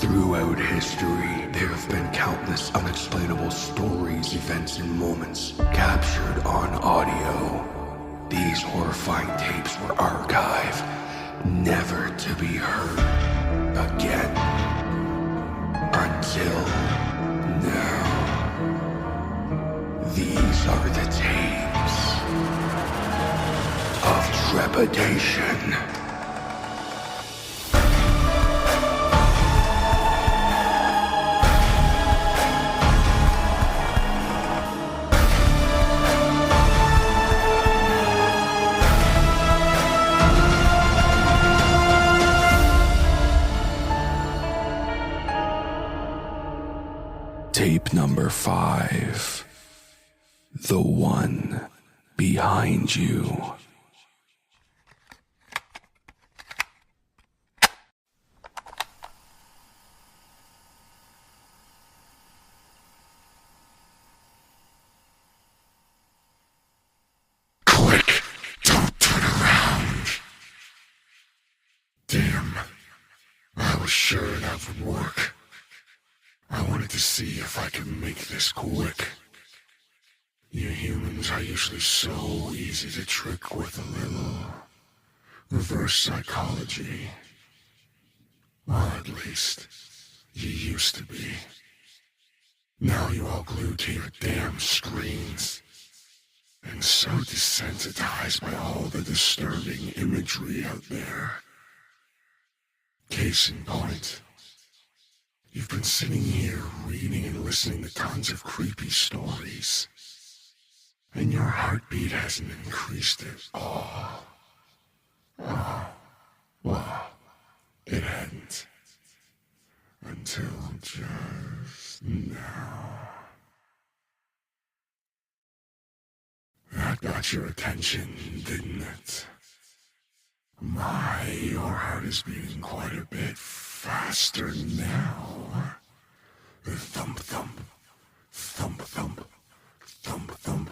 Throughout history, there have been countless unexplainable stories, events, and moments captured on audio. These horrifying tapes were archived, never to be heard again. Until now. These are the tapes of trepidation. Tape number 5. The one behind you. Quick! Don't turn around! Damn. I was sure that would work. I wanted to see if I could make this quick. You humans are usually so easy to trick with a little reverse psychology. Or at least, you used to be. Now you all glued to your damn screens. And so desensitized by all the disturbing imagery out there. Case in point. You've been sitting here reading and listening to tons of creepy stories. And your heartbeat hasn't increased at all. Oh, well, it hadn't. Until just now. That got your attention, didn't it? Your heart is beating quite a bit faster now. Thump, thump, thump, thump, thump, thump.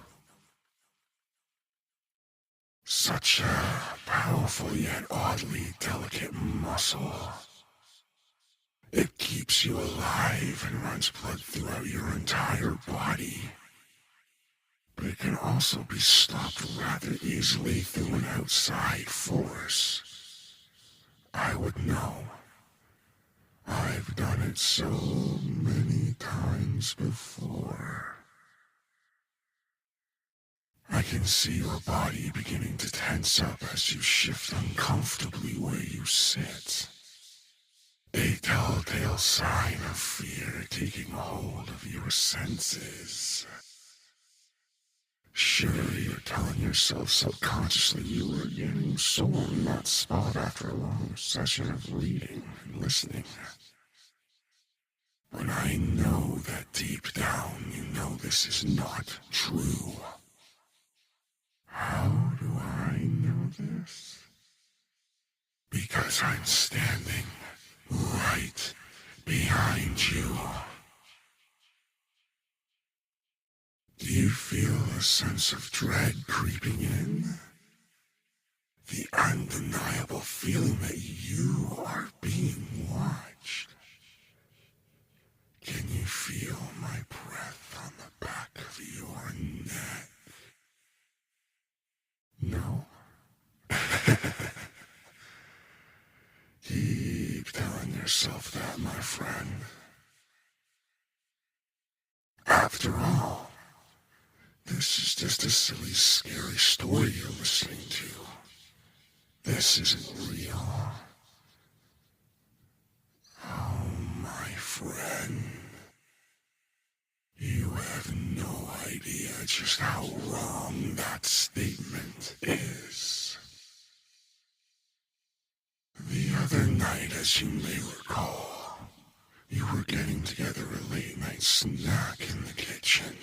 Such a powerful yet oddly delicate muscle. It keeps you alive and runs blood throughout your entire body. But it can also be stopped rather easily through an outside force. I would know. I've done it so many times before. I can see your body beginning to tense up as you shift uncomfortably where you sit. A telltale sign of fear taking hold of your senses. Sure, you're telling yourself subconsciously you were getting sore in that spot after a long session of reading and listening. But I know that deep down you know this is not true. How do I know this? Because I'm standing right behind you. Do you feel a sense of dread creeping in? The undeniable feeling that you are being watched. Can you feel my breath on the back of your neck? No? Keep telling yourself that, my friend. After all, this is just a silly, scary story you're listening to. This isn't real. Oh, my friend. You have no idea just how wrong that statement is. The other night, as you may recall, you were getting together a late-night snack in the kitchen.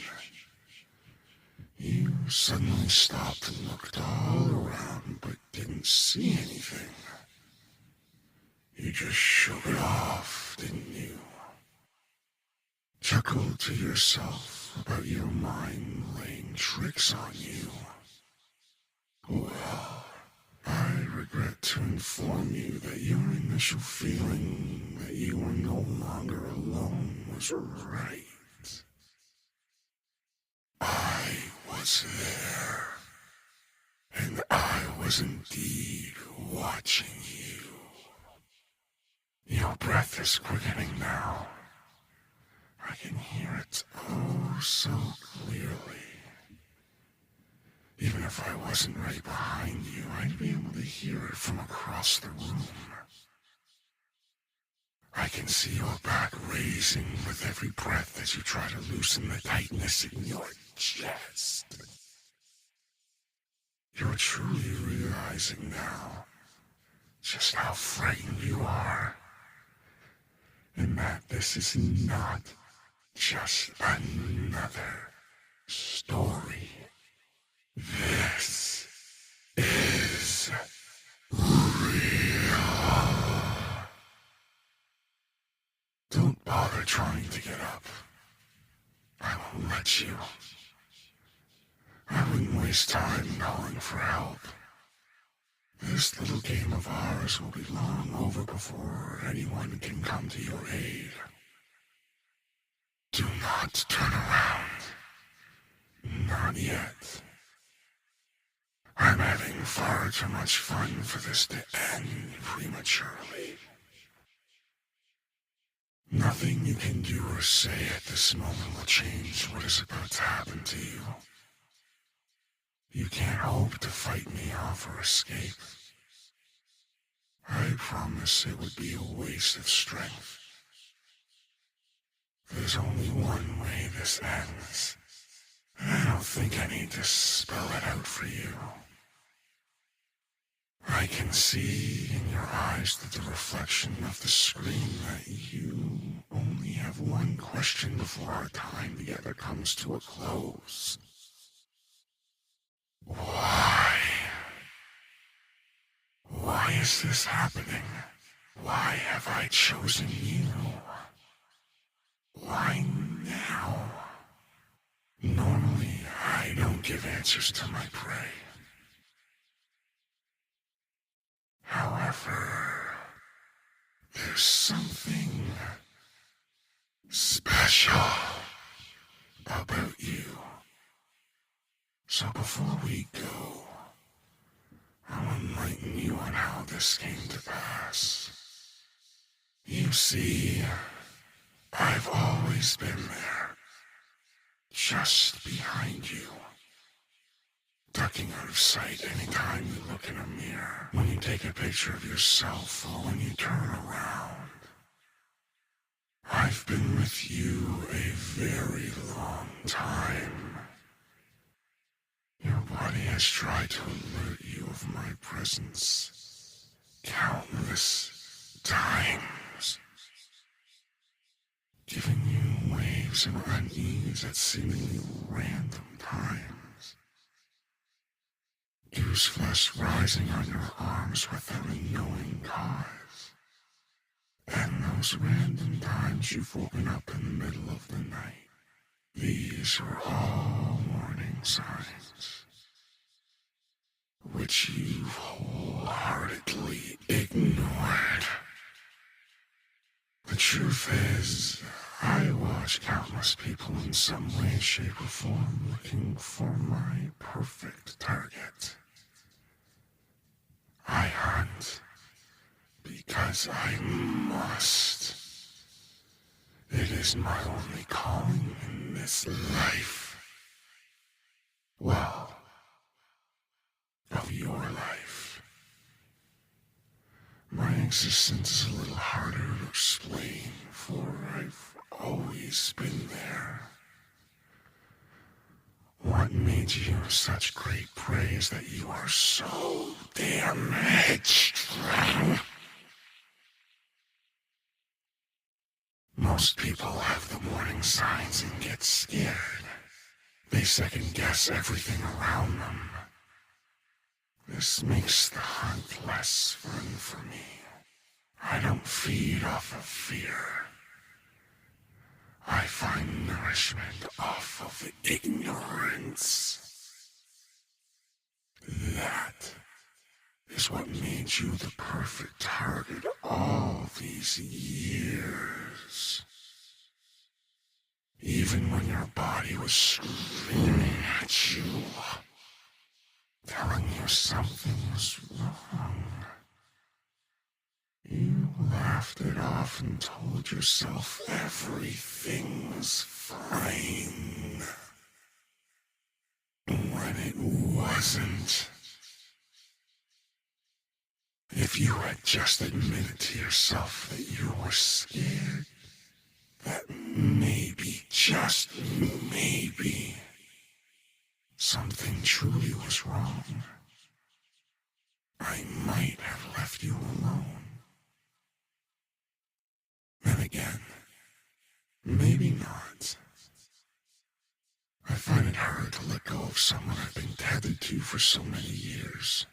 You suddenly stopped and looked all around, but didn't see anything. You just shook it off, didn't you? Chuckled to yourself about your mind playing tricks on you. Well, I regret to inform you that your initial feeling that you were no longer alone was right. I was there, and I was indeed watching you. Your breath is quickening now. I can hear it oh so clearly. Even if I wasn't right behind you, I'd be able to hear it from across the room. I can see your back raising with every breath as you try to loosen the tightness in your chest. You're truly realizing now just how frightened you are, and that this is not just another story. This is real. Don't bother trying to get up. I won't let you. I wouldn't waste time calling for help. This little game of ours will be long over before anyone can come to your aid. Do not turn around. Not yet. I'm having far too much fun for this to end prematurely. Nothing you can do or say at this moment will change what is about to happen to you. You can't hope to fight me off or escape. I promise it would be a waste of strength. There's only one way this ends. I don't think I need to spell it out for you. I can see in your eyes through the reflection of the screen that you only have one question before our time together comes to a close. Why? Why is this happening? Why have I chosen you? Why now? Normally, I don't give answers to my prey. However, there's something special about you. So before we go, I'll enlighten you on how this came to pass. You see, I've always been there, just behind you. Ducking out of sight anytime you look in a mirror, when you take a picture of yourself, or when you turn around. I've been with you a very long time. Your body has tried to alert you of my presence countless times, giving you waves of unease at seemingly random times. Goose flesh rising on your arms without a knowing cause. And those random times you've woken up in the middle of the night. These were all warning signs, which you've wholeheartedly ignored. The truth is, I watch countless people in some way, shape, or form looking for my perfect target. I hunt because I must. It is my only calling in this life. Well, of your life. My existence is a little harder to explain, for I've always been there. What made you such great prey is that you are so damn headstrong. Most people have the warning signs and get scared. They second guess everything around them. This makes the hunt less fun for me. I don't feed off of fear. I find nourishment off of ignorance. That is what made you the perfect target all these years. years. Even when your body was screaming at you, telling you something was wrong, you laughed it off and told yourself everything's fine. When it wasn't. If you had just admitted to yourself that you were scared, that maybe, just maybe, something truly was wrong, I might have left you alone. Then again, maybe not. I find it hard to let go of someone I've been tethered to for so many years.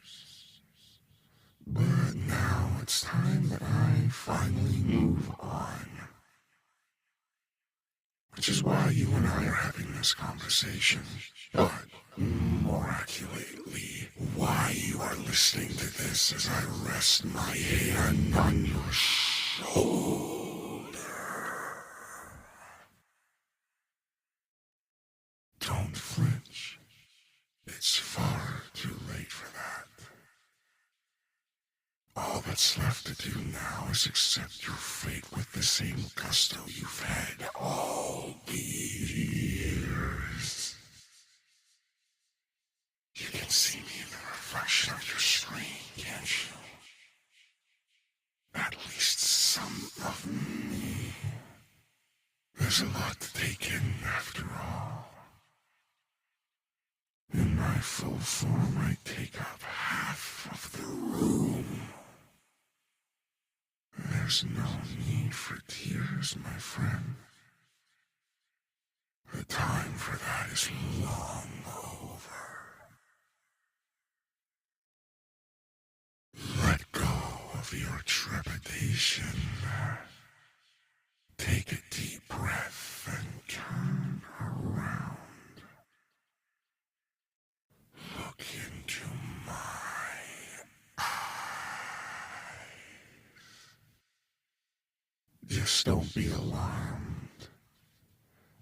But now it's time that I finally move on. Which is why you and I are having this conversation. But more accurately, why you are listening to this as I rest my hand on your shoulder. Don't flinch. It's far too late for that. All that's left to do now is accept your fate with the same gusto you've had all these years. You can see me in the reflection of your screen, can't you? At least some of me. There's a lot to take in after all. In my full form, I take up half of the room. There's no need for tears, my friend. The time for that is long over. Let go of your trepidation. Take a deep breath and turn around. Look into my eyes. Just don't be alarmed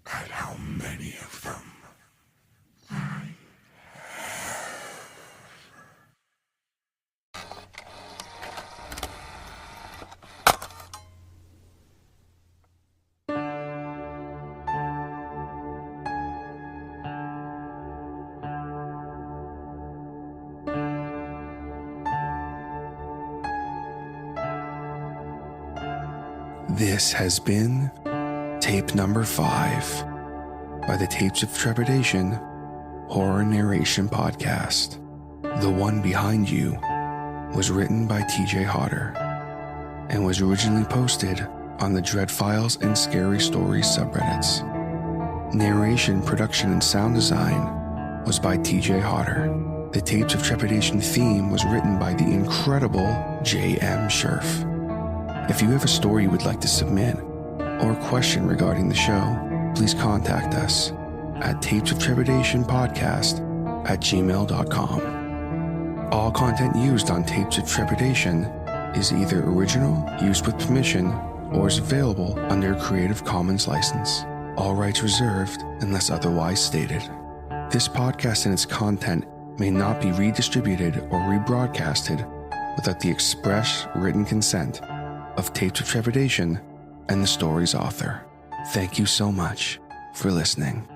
at how many of them I have. This has been tape number 5 by the Tapes of Trepidation Horror Narration Podcast. The One Behind You was written by TJ Hodder and was originally posted on the Dread Files and Scary Stories subreddits. Narration, production, and sound design was by TJ Hodder. The Tapes of Trepidation theme was written by the incredible J.M. Scherf. If you have a story you would like to submit or a question regarding the show, please contact us at tapesoftrepidationpodcast@gmail.com. All content used on Tapes of Trepidation is either original, used with permission, or is available under a Creative Commons license. All rights reserved unless otherwise stated. This podcast and its content may not be redistributed or rebroadcasted without the express written consent of Tapes of Trepidation and the story's author. Thank you so much for listening.